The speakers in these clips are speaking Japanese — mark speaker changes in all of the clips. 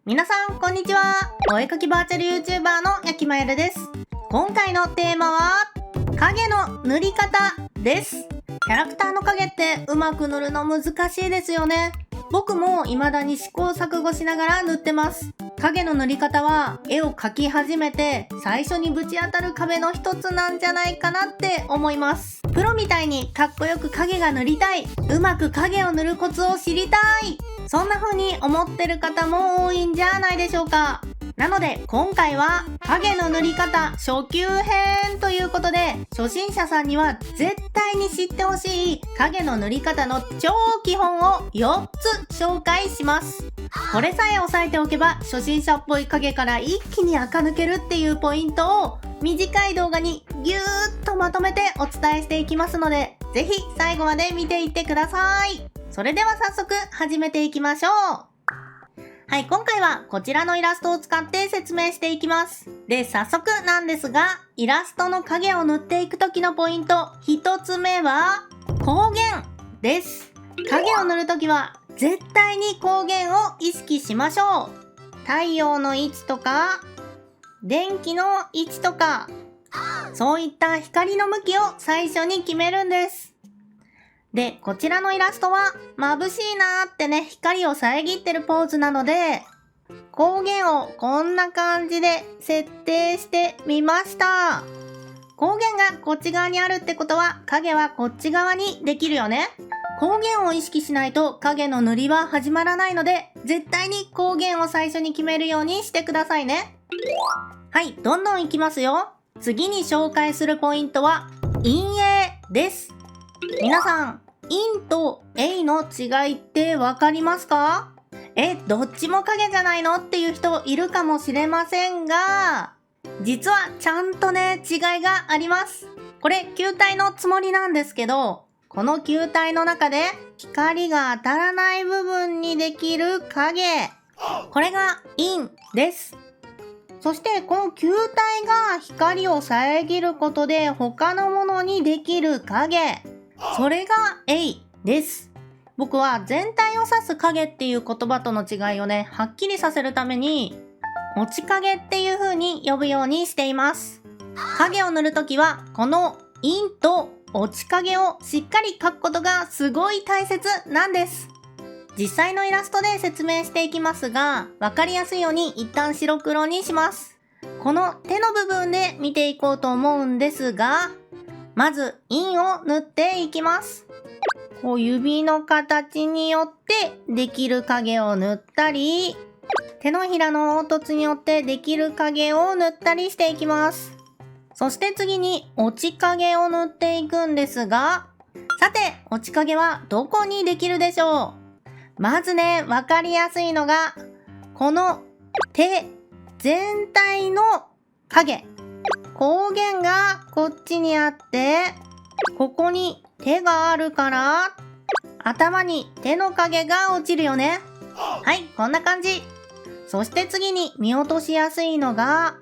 Speaker 1: 皆さんこんにちは。お絵描きバーチャル YouTuber のやきまゆるです。今回のテーマは影の塗り方です。キャラクターの影ってうまく塗るの難しいですよね。僕も未だに試行錯誤しながら塗ってます。影の塗り方は絵を描き始めて最初にぶち当たる壁の一つなんじゃないかなって思います。プロみたいにかっこよく影が塗りたい、うまく影を塗るコツを知りたい、そんな風に思ってる方も多いんじゃないでしょうか。なので今回は影の塗り方初級編ということで、初心者さんには絶対に知ってほしい影の塗り方の超基本を4つ紹介します。これさえ押さえておけば初心者っぽい影から一気に垢抜けるっていうポイントを短い動画にぎゅーっとまとめてお伝えしていきますので、ぜひ最後まで見ていってください。それでは早速始めていきましょう。はい、今回はこちらのイラストを使って説明していきます。で、早速なんですが、イラストの影を塗っていく時のポイント、1つ目は光源です。影を塗る時は絶対に光源を意識しましょう。太陽の位置とか、電気の位置とか、そういった光の向きを最初に決めるんです。で、こちらのイラストは眩しいなーってね、光を遮ってるポーズなので、光源をこんな感じで設定してみました。光源がこっち側にあるってことは影はこっち側にできるよね。光源を意識しないと影の塗りは始まらないので、絶対に光源を最初に決めるようにしてくださいね。はい、どんどんいきますよ。次に紹介するポイントは陰影です。皆さん、陰と影の違いってわかりますか？どっちも影じゃないのっていう人いるかもしれませんが、実はちゃんとね、違いがあります。これ球体のつもりなんですけど、この球体の中で光が当たらない部分にできる影、これが陰です。そしてこの球体が光を遮ることで他のものにできる影、それが影です。僕は全体を指す影っていう言葉との違いをね、はっきりさせるために落ち影っていう風に呼ぶようにしています。影を塗るときはこの陰と落ち影をしっかり描くことがすごい大切なんです。実際のイラストで説明していきますが、わかりやすいように一旦白黒にします。この手の部分で見ていこうと思うんですが、まず陰を塗っていきます。こう指の形によってできる影を塗ったり、手のひらの凹凸によってできる影を塗ったりしていきます。そして次に落ち影を塗っていくんですが、さて落ち影はどこにできるでしょう？まずね、わかりやすいのがこの手全体の影、光源がこっちにあって、ここに手があるから頭に手の影が落ちるよね。はい、こんな感じ。そして次に見落としやすいのが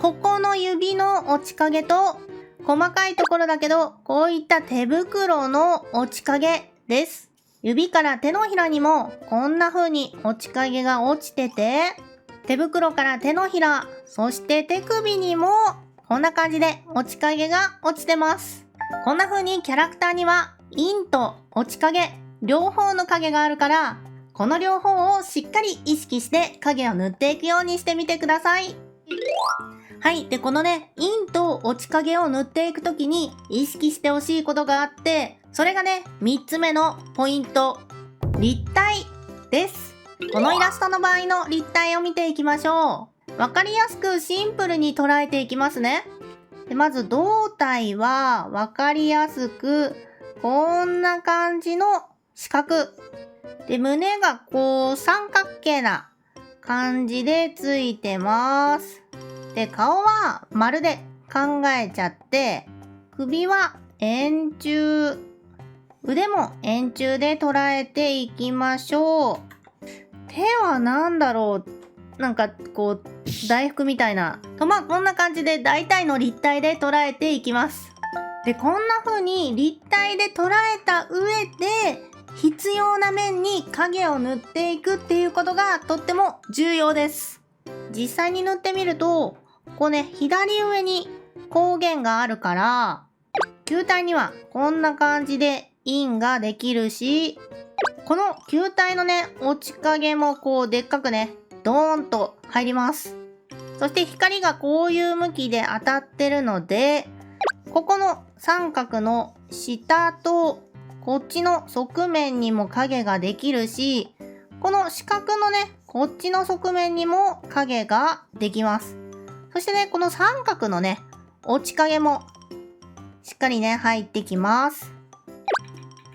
Speaker 1: ここの指の落ち影と、細かいところだけどこういった手袋の落ち影です。指から手のひらにもこんな風に落ち影が落ちてて、手袋から手のひら、そして手首にもこんな感じで落ち影が落ちてます。こんな風にキャラクターには陰と落ち影両方の影があるから、この両方をしっかり意識して影を塗っていくようにしてみてください。はい。で、このね、陰と落ち影を塗っていくときに意識してほしいことがあって、それがね、3つ目のポイント、立体です。このイラストの場合の立体を見ていきましょう。わかりやすくシンプルに捉えていきますね。で、まず胴体はわかりやすくこんな感じの四角。で、胸がこう三角形な感じでついてます。で、顔は丸で考えちゃって、首は円柱、腕も円柱で捉えていきましょう。手はなんだろう、なんかこう大福みたいなと、まあこんな感じで大体の立体で捉えていきます。で、こんな風に立体で捉えた上で必要な面に影を塗っていくっていうことがとっても重要です。実際に塗ってみると、こうね、左上に光源があるから、球体にはこんな感じで印ができるし、この球体のね、落ち影もこうでっかくね、ドーンと入ります。そして光がこういう向きで当たってるので、ここの三角の下とこっちの側面にも影ができるし、この四角のね、こっちの側面にも影ができます。そしてね、この三角のね、落ち影もしっかりね、入ってきます。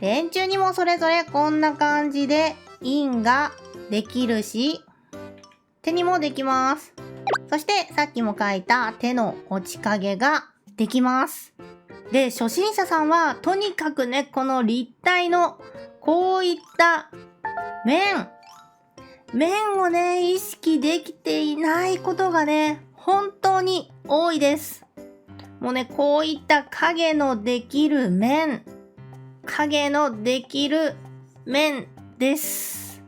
Speaker 1: 電柱にもそれぞれこんな感じで印ができるし、手にもできます。そしてさっきも描いた手の落ち影ができます。で、初心者さんはとにかくね、この立体のこういった面をね、意識できていないことがね、本当に多いです。もうね、こういった影のできる面です。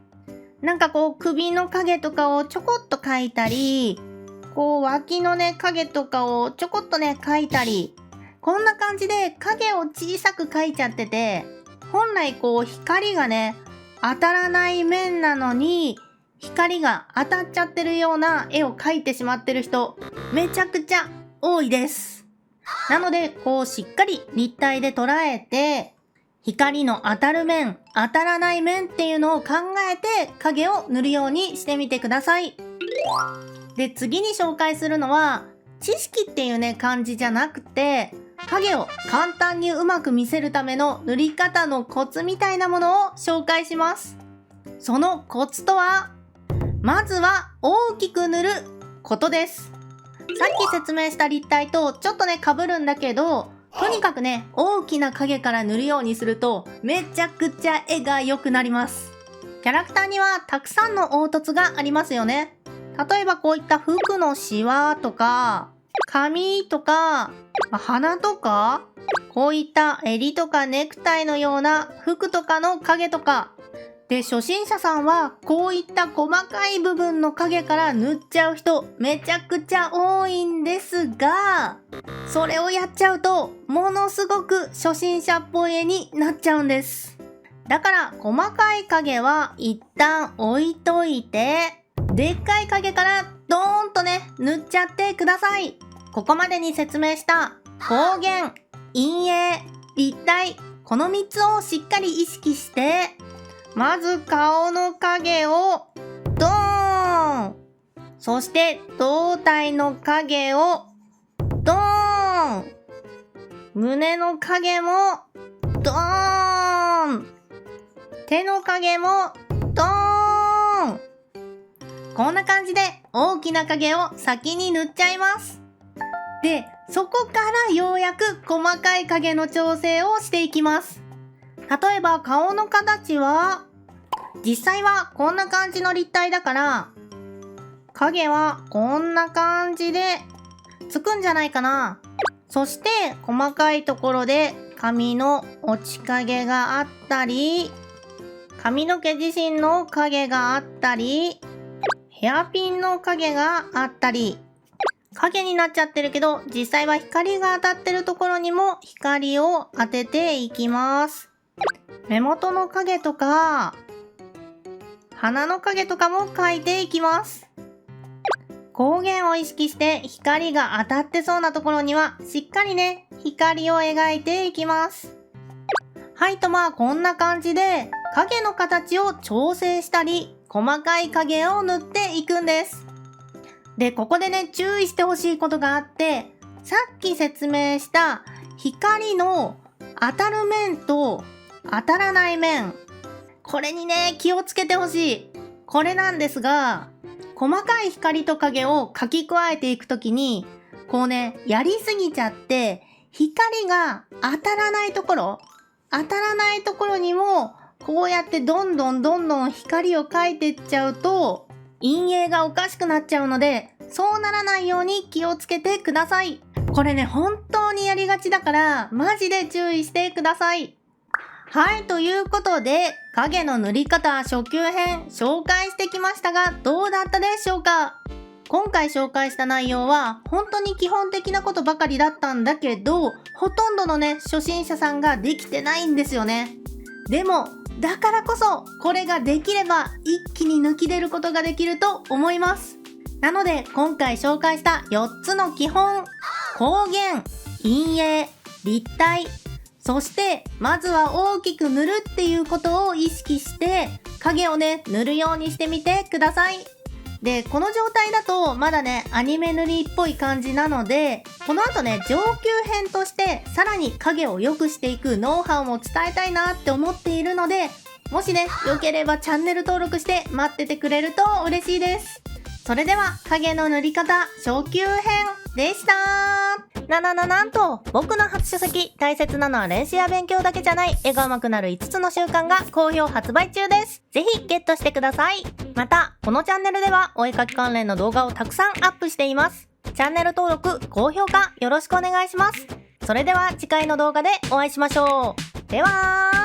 Speaker 1: なんかこう首の影とかをちょこっと描いたり、こう脇のね影とかをちょこっとね描いたり、こんな感じで影を小さく描いちゃってて、本来こう光がね当たらない面なのに光が当たっちゃってるような絵を描いてしまってる人めちゃくちゃ多いです。なのでこうしっかり立体で捉えて、光の当たる面、当たらない面っていうのを考えて影を塗るようにしてみてください。で、次に紹介するのは、知識っていうね、感じじゃなくて、影を簡単にうまく見せるための塗り方のコツみたいなものを紹介します。そのコツとは、まずは大きく塗ることです。さっき説明した立体とちょっとね、被るんだけど、とにかくね、大きな影から塗るようにすると、めちゃくちゃ絵が良くなります。キャラクターにはたくさんの凹凸がありますよね。例えばこういった服のシワとか、髪とか、鼻とか、こういった襟とかネクタイのような服とかの影とか。で、初心者さんはこういった細かい部分の影から塗っちゃう人めちゃくちゃ多いんですが、それをやっちゃうとものすごく初心者っぽい絵になっちゃうんです。だから細かい影は一旦置いといて、でっかい影からドーンとね塗っちゃってください。ここまでに説明した光源、陰影、立体、この3つをしっかり意識して、まず顔の影をドーン、そして胴体の影をドーン、胸の影もドーン、手の影もドーン。こんな感じで大きな影を先に塗っちゃいます。で、そこからようやく細かい影の調整をしていきます。例えば顔の形は、実際はこんな感じの立体だから、影はこんな感じでつくんじゃないかな。そして細かいところで髪の落ち影があったり、髪の毛自身の影があったり、ヘアピンの影があったり、影になっちゃってるけど、実際は光が当たってるところにも光を当てていきます。目元の影とか、鼻の影とかも描いていきます。光源を意識して光が当たってそうなところにはしっかりね、光を描いていきます。はいと、こんな感じで影の形を調整したり、細かい影を塗っていくんです。で、ここでね、注意してほしいことがあって、さっき説明した光の当たる面と当たらない面、これにね、気をつけてほしい。これなんですが、細かい光と影を描き加えていくときに、こうね、やりすぎちゃって、光が当たらないところにも、こうやってどんどん光を描いていっちゃうと、陰影がおかしくなっちゃうので、そうならないように気をつけてください。これね、本当にやりがちだから、マジで注意してください。はい、ということで、影の塗り方初級編紹介してきましたが、どうだったでしょうか？今回紹介した内容は本当に基本的なことばかりだったんだけど、ほとんどのね、初心者さんができてないんですよね。でも、だからこそ、これができれば一気に抜き出ることができると思います。なので、今回紹介した4つの基本、光源、陰影、立体、そしてまずは大きく塗るっていうことを意識して影をね塗るようにしてみてください。で、この状態だとまだねアニメ塗りっぽい感じなので、この後ね上級編としてさらに影を良くしていくノウハウも伝えたいなって思っているので、もしね良ければチャンネル登録して待っててくれると嬉しいです。それでは影の塗り方初級編でした。なんと僕の初書籍大切なのは練習や勉強だけじゃない絵が上手くなる5つの習慣が好評発売中です。ぜひゲットしてください。またこのチャンネルではお絵描き関連の動画をたくさんアップしています。チャンネル登録高評価よろしくお願いします。それでは次回の動画でお会いしましょう。では